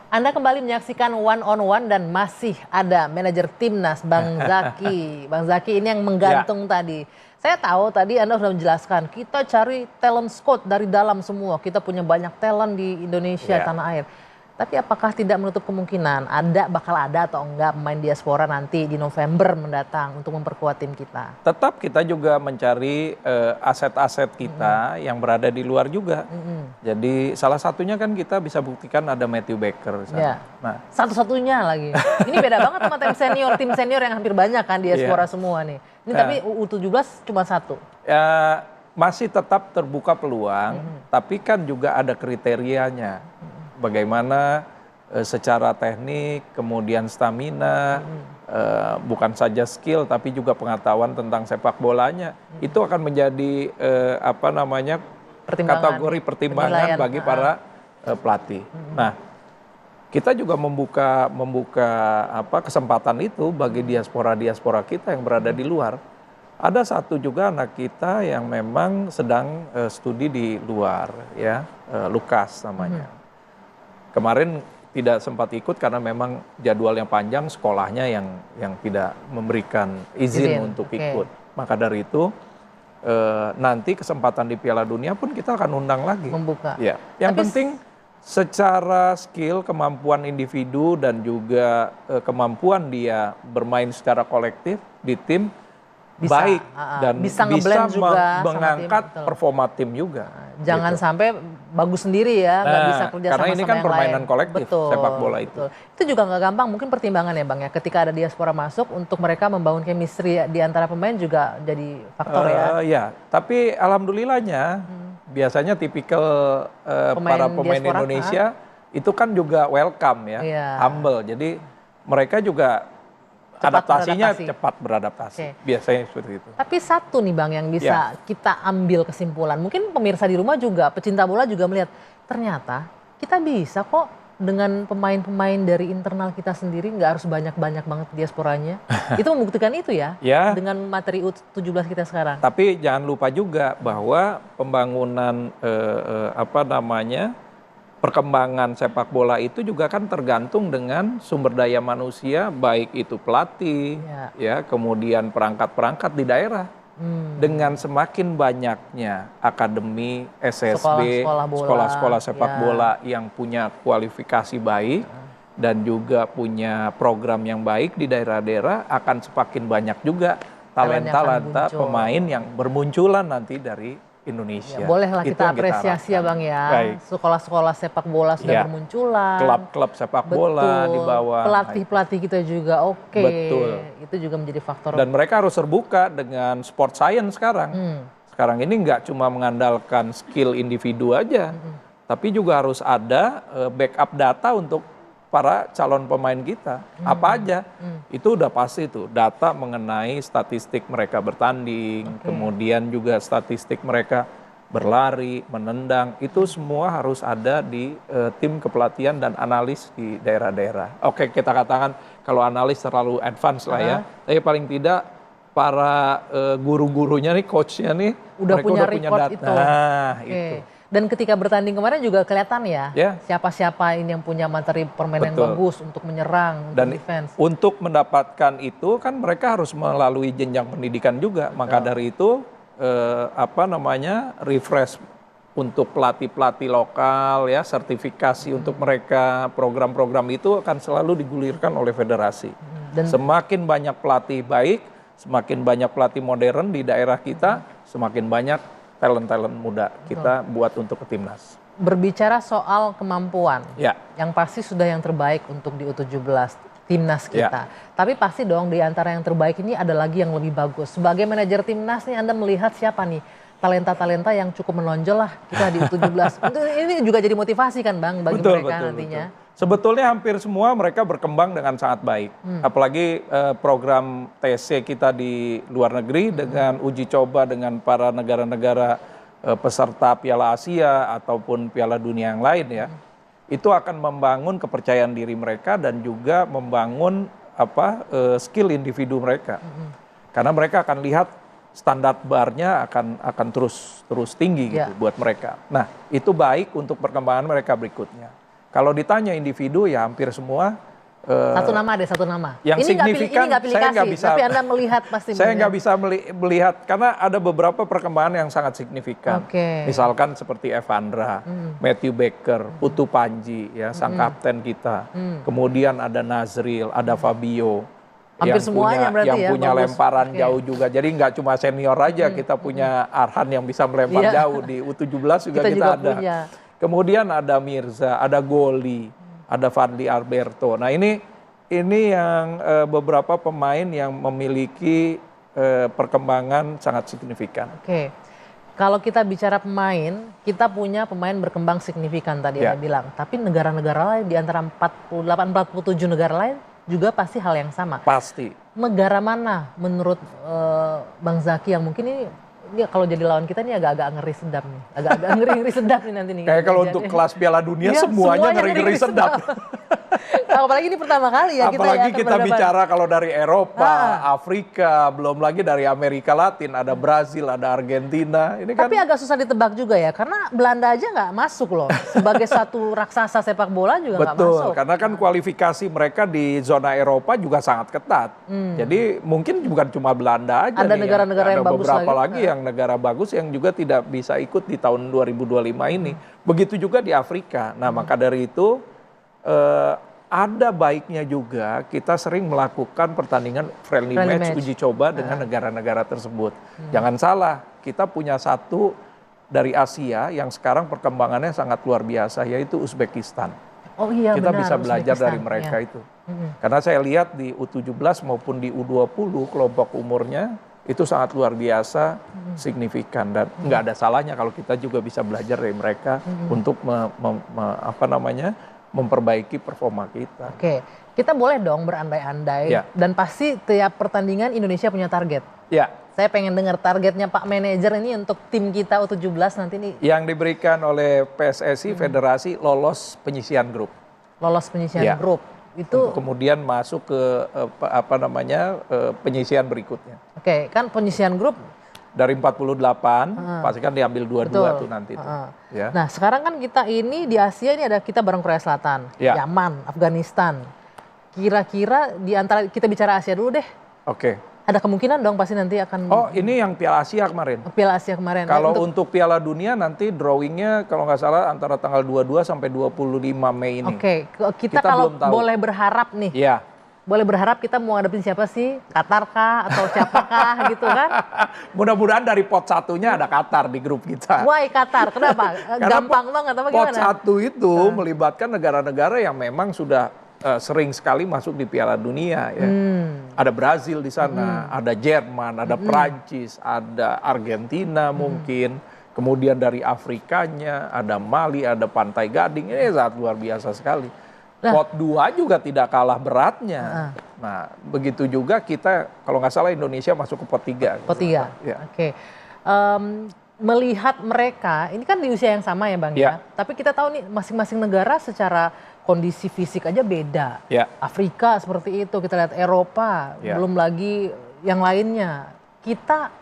Anda kembali menyaksikan One on One dan masih ada manajer timnas Bang Zaky. Bang Zaky ini yang menggantung tadi. Saya tahu tadi Anda sudah menjelaskan kita cari talent scout dari dalam semua. Kita punya banyak talent di Indonesia tanah air. Tapi apakah tidak menutup kemungkinan bakal ada atau enggak pemain diaspora nanti di November mendatang untuk memperkuat tim kita? Tetap kita juga mencari aset-aset kita yang berada di luar juga. Jadi salah satunya kan kita bisa buktikan ada Matthew Baker. Nah, satu-satunya lagi. Ini beda banget sama tim senior yang hampir banyak kan diaspora semua nih. Ini tapi U17 cuma satu. Ya, masih tetap terbuka peluang, tapi kan juga ada kriterianya. Bagaimana secara teknik, kemudian stamina, bukan saja skill tapi juga pengetahuan tentang sepak bolanya, itu akan menjadi kategori pertimbangan bagi para pelatih. Nah, kita juga membuka kesempatan itu bagi diaspora kita yang berada di luar. Ada satu juga anak kita yang memang sedang studi di luar, ya, Lukas namanya. Kemarin tidak sempat ikut karena memang jadwal yang panjang, sekolahnya yang tidak memberikan izin untuk ikut. Maka dari itu nanti kesempatan di Piala Dunia pun kita akan undang lagi. Membuka. Ya. Yang penting secara skill, kemampuan individu dan juga kemampuan dia bermain secara kolektif di tim baik dan bisa juga mengangkat performa tim juga. Jangan sampai bagus sendiri ya, nggak bisa kerja sama-sama. Karena ini kan permainan kolektif sepak bola itu. Itu juga nggak gampang, mungkin pertimbangan ya Bang ya. Ketika ada diaspora masuk untuk mereka membangun chemistry di antara pemain juga jadi faktor ya. Ya, tapi alhamdulillahnya biasanya tipikal para pemain Indonesia itu kan juga welcome ya, humble. Jadi mereka juga adaptasinya cepat beradaptasi. Biasanya seperti itu. Tapi satu nih Bang yang bisa kita ambil kesimpulan. Mungkin pemirsa di rumah juga, pecinta bola juga melihat ternyata kita bisa kok dengan pemain-pemain dari internal kita sendiri, nggak harus banyak-banyak banget diasporanya. Itu membuktikan itu ya, dengan materi U17 kita sekarang. Tapi jangan lupa juga bahwa pembangunan perkembangan sepak bola itu juga kan tergantung dengan sumber daya manusia, baik itu pelatih, ya kemudian perangkat-perangkat di daerah. Dengan semakin banyaknya akademi, SSB, sekolah-sekolah sepak bola yang punya kualifikasi baik dan juga punya program yang baik di daerah-daerah, akan semakin banyak juga talenta pemain yang bermunculan nanti dari Indonesia. Bolehlah kita apresiasi ya Bang ya. Sekolah-sekolah sepak bola sudah bermunculan. Klub-klub sepak bola di bawah. Pelatih-pelatih kita juga Betul. Itu juga menjadi faktor. Dan mereka harus terbuka dengan sport science sekarang. Sekarang ini nggak cuma mengandalkan skill individu aja. Tapi juga harus ada backup data untuk para calon pemain kita. Apa aja? Itu udah pasti tuh, data mengenai statistik mereka bertanding, kemudian juga statistik mereka berlari, menendang, itu semua harus ada di tim kepelatihan dan analis di daerah-daerah. Oke, kita katakan kalau analis terlalu advance lah ya, tapi paling tidak para guru-gurunya nih, coachnya nih, udah punya data. Itu. Nah, itu. Dan ketika bertanding kemarin juga kelihatan ya, siapa-siapa ini yang punya materi permainan yang bagus untuk menyerang, dan untuk defense. Untuk mendapatkan itu kan mereka harus melalui jenjang pendidikan juga. Maka dari itu refresh untuk pelatih-pelatih lokal ya, sertifikasi untuk mereka, program-program itu akan selalu digulirkan oleh federasi. Dan semakin banyak pelatih baik, semakin banyak pelatih modern di daerah kita, semakin banyak talent-talent muda kita buat untuk ke timnas. Berbicara soal kemampuan, yang pasti sudah yang terbaik untuk di U17 timnas kita. Tapi pasti dong di antara yang terbaik ini ada lagi yang lebih bagus. Sebagai manajer timnas nih Anda melihat siapa nih talenta-talenta yang cukup menonjol lah kita di U17. Ini juga jadi motivasi kan Bang bagi mereka nantinya. Betul. Sebetulnya hampir semua mereka berkembang dengan sangat baik. Apalagi program TC kita di luar negeri dengan uji coba dengan para negara-negara peserta Piala Asia ataupun Piala Dunia yang lain ya. Itu akan membangun kepercayaan diri mereka dan juga membangun skill individu mereka. Karena mereka akan lihat standar barnya akan terus tinggi gitu buat mereka. Nah, itu baik untuk perkembangan mereka berikutnya. Kalau ditanya individu ya hampir semua. Satu nama deh, satu nama. Yang ini signifikan nggak pilih saya kasih, nggak bisa. tapi Anda melihat pasti. Saya nggak bisa melihat karena ada beberapa perkembangan yang sangat signifikan. Misalkan seperti Evandra, Matthew Baker, Putu Panji, ya sang kapten kita. Kemudian ada Nazril, ada Fabio. Hampir semuanya berarti yang ya, punya bagus. lemparan jauh juga. Jadi nggak cuma senior aja, kita punya Arhan yang bisa melempar jauh. Di U17 juga kita ada. Punya. Kemudian ada Mirza, ada Goli, ada Fadli Alberto. Nah ini yang beberapa pemain yang memiliki perkembangan sangat signifikan. Oke. Kalau kita bicara pemain, kita punya pemain berkembang signifikan tadi Anda bilang. Tapi negara-negara lain di antara 48-47 negara lain juga pasti hal yang sama. Pasti. Negara mana menurut Bang Zaki yang mungkin ini kalau jadi lawan kita ini agak-agak ngeri sedap nih. Agak-agak ngeri sedap nih nanti nih. Kayak kalau untuk kelas Piala Dunia semuanya ngeri sedap. Apalagi ini pertama kali ya apalagi kita bicara kalau dari Eropa, Afrika, belum lagi dari Amerika Latin, ada Brazil, ada Argentina. Ini kan. Tapi agak susah ditebak juga ya, karena Belanda aja nggak masuk loh. Sebagai satu raksasa sepak bola juga nggak masuk. Betul, karena kan kualifikasi mereka di zona Eropa juga sangat ketat. Jadi mungkin bukan cuma Belanda aja. Ada negara-negara yang bagus beberapa lagi yang negara bagus yang juga tidak bisa ikut di tahun 2025 ini. Begitu juga di Afrika. Nah maka dari itu ada baiknya juga kita sering melakukan pertandingan friendly match, uji coba dengan negara-negara tersebut. Jangan salah, kita punya satu dari Asia yang sekarang perkembangannya sangat luar biasa, yaitu Uzbekistan. Oh iya, kita benar, bisa belajar dari mereka itu. Karena saya lihat di U17 maupun di U20 kelompok umurnya itu sangat luar biasa, signifikan, dan nggak ada salahnya kalau kita juga bisa belajar dari mereka untuk memperbaiki performa kita. Oke, kita boleh dong berandai-andai dan pasti tiap pertandingan Indonesia punya target. Ya. Saya pengen dengar targetnya Pak Manajer ini untuk tim kita U17 nanti nih. Yang diberikan oleh PSSI Federasi lolos penyisihan grup. Lolos penyisihan grup. Itu kemudian masuk ke penyisihan berikutnya. Oke, kan penyisihan grup dari 48 pasti kan diambil 22 tuh nanti tuh. Ya. Nah, sekarang kan kita ini di Asia ini ada kita bareng Korea Selatan, Yaman, Afghanistan. Kira-kira di antara kita bicara Asia dulu deh. Oke. Ada kemungkinan dong pasti nanti akan. Oh, ini yang Piala Asia kemarin. Piala Asia kemarin. Kalau untuk Piala Dunia nanti drawingnya kalau nggak salah antara tanggal 22 sampai 25 Mei ini. Oke, kita kalau boleh berharap nih. Iya. Boleh berharap kita mau ngadepin siapa sih? Qatar kah atau siapakah gitu kan? Mudah-mudahan dari pot satunya ada Qatar di grup kita. Why Qatar? Kenapa? Gampang banget apa gimana? Pot satu itu melibatkan negara-negara yang memang sudah sering sekali masuk di Piala Dunia. Ya. Ada Brazil di sana, ada Jerman, ada Prancis, ada Argentina mungkin. Kemudian dari Afrikanya, ada Mali, ada Pantai Gading. Ini sangat luar biasa sekali. Pot 2 juga tidak kalah beratnya. Nah, begitu juga kita, kalau nggak salah Indonesia masuk ke pot 3. Pot 3, ya. Oke. Melihat mereka, ini kan di usia yang sama ya Bang ya. Tapi kita tahu nih masing-masing negara secara kondisi fisik aja beda. Afrika seperti itu, kita lihat Eropa, belum lagi yang lainnya. Kita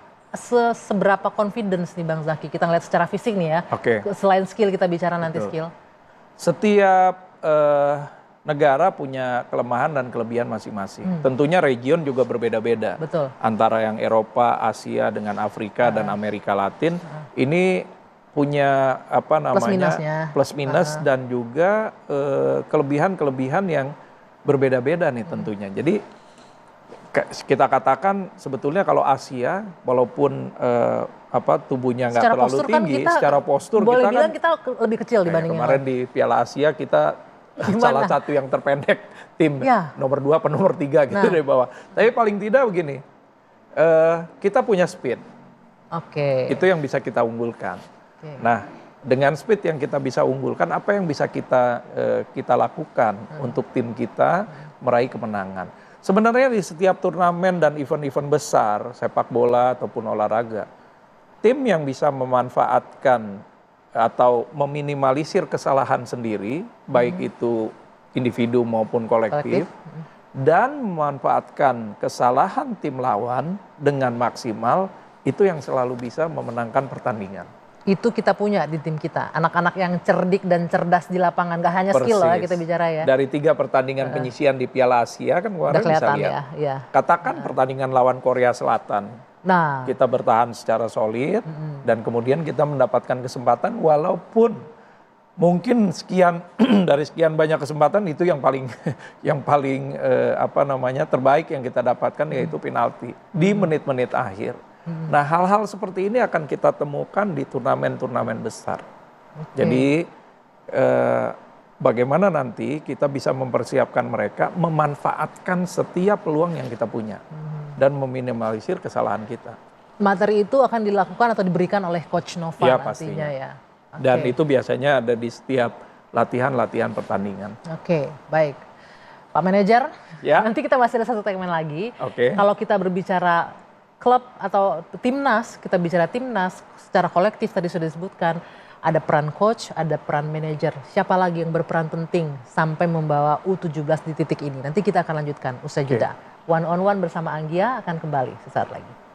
seberapa confidence nih Bang Zaki, kita ngeliat secara fisik nih ya. Selain skill, kita bicara nanti skill. Setiap negara punya kelemahan dan kelebihan masing-masing. Tentunya region juga berbeda-beda. Antara yang Eropa, Asia dengan Afrika dan Amerika Latin ini punya plus minus dan juga kelebihan-kelebihan yang berbeda-beda nih tentunya. Jadi kita katakan sebetulnya kalau Asia walaupun tubuhnya nggak terlalu tinggi, secara postur boleh bilang kita lebih kecil dibanding kemarin di Piala Asia kita salah satu yang terpendek tim nomor 2 atau nomor 3 gitu dari bawah. Tapi paling tidak begini, kita punya speed. Itu yang bisa kita unggulkan. Nah, dengan speed yang kita bisa unggulkan, apa yang bisa kita lakukan untuk tim kita meraih kemenangan? Sebenarnya di setiap turnamen dan event-event besar sepak bola ataupun olahraga, tim yang bisa memanfaatkan atau meminimalisir kesalahan sendiri, baik itu individu maupun kolektif, dan memanfaatkan kesalahan tim lawan dengan maksimal, itu yang selalu bisa memenangkan pertandingan. Itu kita punya di tim kita. Anak-anak yang cerdik dan cerdas di lapangan. Gak hanya skill lah kita bicara ya. Dari 3 pertandingan penyisian di Piala Asia kan kemarin Udah kelihatan bisa lihat. ya. Katakan pertandingan lawan Korea Selatan. Nah, Kita bertahan secara solid dan kemudian kita mendapatkan kesempatan walaupun mungkin sekian dari sekian banyak kesempatan itu yang paling terbaik yang kita dapatkan yaitu penalti di menit-menit akhir. Nah, hal-hal seperti ini akan kita temukan di turnamen-turnamen besar. Jadi bagaimana nanti kita bisa mempersiapkan mereka memanfaatkan setiap peluang yang kita punya dan meminimalisir kesalahan kita. materi itu akan dilakukan atau diberikan oleh Coach Nova Ya, nantinya pastinya. ya. Dan itu biasanya ada di setiap latihan-latihan pertandingan. Oke, baik. Pak Manajer, Ya. nanti kita masih ada satu segmen lagi. Oke. Kalau kita berbicara klub atau timnas, kita bicara timnas secara kolektif tadi sudah disebutkan. Ada peran coach, ada peran manajer. Siapa lagi yang berperan penting sampai membawa U17 di titik ini? Nanti kita akan lanjutkan usai jeda. One on one bersama Anggia akan kembali sesaat lagi.